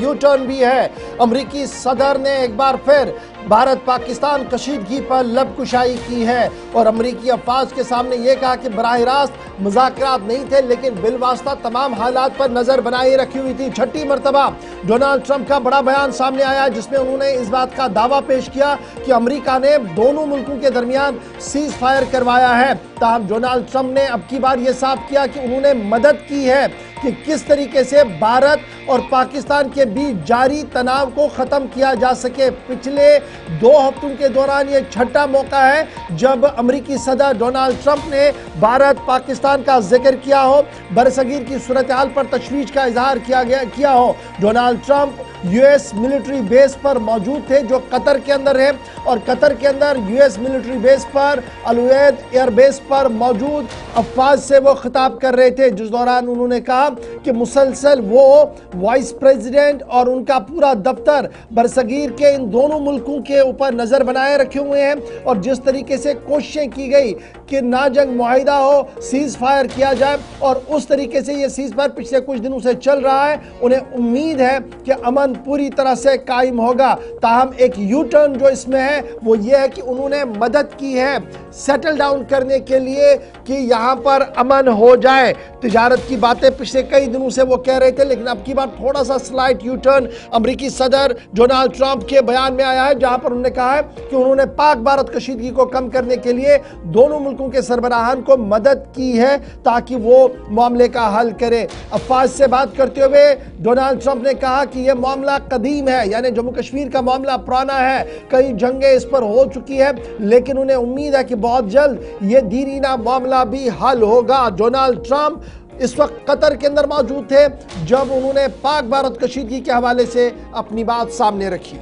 U turn भी है। अमरीकी सदर ने एक बार फिर भारत पाकिस्तान कशीदगी पर लबकुशाई की है और अमरीकी अफवाज के सामने यह कहा कि बराह रास्त मुज़ाकरात नहीं थे, लेकिन बिलवास्ता तमाम हालात पर नजर बनाए रखी हुई थी। छठी मरतबा डोनाल्ड ट्रंप का बड़ा बयान सामने आया जिसमें उन्होंने इस बात का दावा पेश किया कि अमरीका ने दोनों मुल्कों के दरमियान सीज फायर करवाया है। ताहम डोनाल्ड ट्रंप ने अब की बार यह साफ किया कि उन्होंने मदद की है कि किस तरीके से भारत और पाकिस्तान के बीच जारी तनाव को ख़त्म किया जा सके। पिछले 2 हफ्तों के दौरान ये छठा मौका है जब अमरीकी सदर डोनाल्ड ट्रंप ने भारत पाकिस्तान का जिक्र किया हो, बरसगीर की सूरत हाल पर तशवीश का इजहार किया हो। Donald Trump US military base पर मौजूद थे जो कतर के अंदर है और कतर के अंदर यूएस मिलिट्री बेस पर अल-उवैद एयर बेस पर मौजूद अफवाज से वो खिताब कर रहे थे, जिस दौरान उन्होंने कहा कि मुसलसल वो वाइस प्रेसिडेंट और उनका पूरा दफ्तर बरसगीर के इन दोनों मुल्कों के ऊपर नज़र बनाए रखे हुए हैं और जिस तरीके से कोशिशें की गई कि ना जंग मुआहिदा हो, सीज फायर किया जाए और उस तरीके से ये सीज फायर पिछले कुछ दिनों से चल रहा है। उन्हें उम्मीद है कि अमन पूरी तरह से कायम होगा। ताहम एक यू टर्न जो इसमें है वो ये है कि उन्होंने मदद की है सेटल डाउन करने के लिए कि यहाँ पर अमन हो जाए। तिजारत की बातें पिछले कई दिनों से वो कह रहे थे, लेकिन अब की बार थोड़ा सा स्लाइट यू टर्न अमरीकी सदर डोनाल्ड ट्रंप के बयान में आया है, जहां पर उन्होंने कहा है कि उन्होंने पाक भारत कशीदगी को कम करने के लिए दोनों मुल्कों के सरबराहान को मदद की है ताकि वो मामले का हल करे। अफवाज से बात करते हुए डोनाल्ड ट्रंप ने कहा कि यह मामला कदीम है, यानी जम्मू कश्मीर का मामला पुराना है, कई जंगें इस पर हो चुकी है, लेकिन उन्हें उम्मीद है कि बहुत जल्द ये दीरीना मामला भी हल होगा। डोनाल्ड ट्रंप इस वक्त कतर के अंदर मौजूद थे जब उन्होंने पाक भारत कशीदगी के हवाले से अपनी बात सामने रखी। I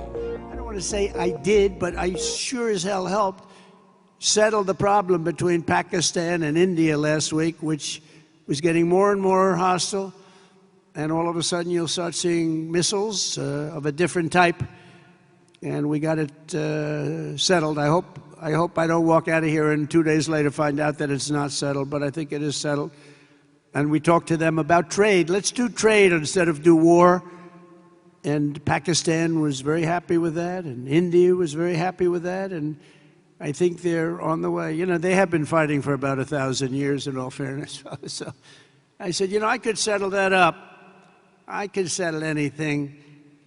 don't want to say I did, but I sure as hell helped settle the problem between Pakistan and India last week, which was getting more and more hostile. And all of a sudden you'll start seeing missiles of a different type. And we got it settled. I hope I don't walk out of here and 2 days later find out that it's not settled, but I think it is settled. And we talked to them about trade. Let's do trade instead of do war. And Pakistan was very happy with that, and India was very happy with that, and I think they're on the way. You know, they have been fighting for about 1,000 years, in all fairness. So I said, you know, I could settle that up. I could settle anything.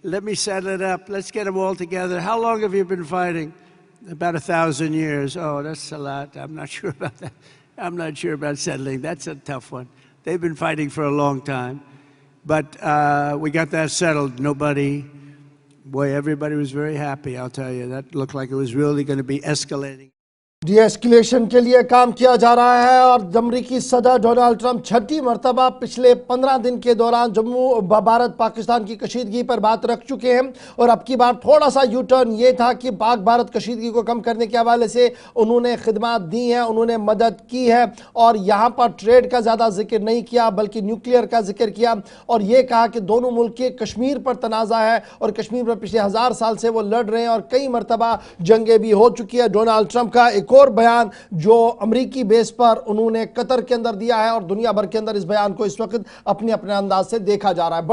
Let me settle it up. Let's get them all together. How long have you been fighting? About 1,000 years. Oh, that's a lot. I'm not sure about that. I'm not sure about settling. That's a tough one. They've been fighting for a long time. But we got that settled. Everybody was very happy, I'll tell you. That looked like it was really going to be escalating. D-escalation के लिए काम किया जा रहा है और अमरीकी सदर डोनाल्ड ट्रंप छठी मरतबा पिछले 15 दिन के दौरान भारत पाकिस्तान की कशीदगी पर बात रख चुके हैं और अब की बार थोड़ा सा यू टर्न ये था कि पाक भारत कशीदगी को कम करने के हवाले से उन्होंने खिदमत दी हैं, उन्होंने मदद की है और यहाँ पर ट्रेड का ज़्यादा जिक्र नहीं किया बल्कि न्यूक्लियर का जिक्र किया और ये कहा कि दोनों मुल्क के कश्मीर पर तनाज़ा है और कश्मीर पर पिछले 1000 साल से वो लड़ रहे हैं और कई मरतबा जंगें भी हो चुकी है। डोनाल्ड ट्रंप का एक और बयान जो अमरीकी बेस पर उन्होंने कतर के अंदर दिया है और दुनिया भर के अंदर इस बयान को इस वक्त अपने अपने अंदाज से देखा जा रहा है।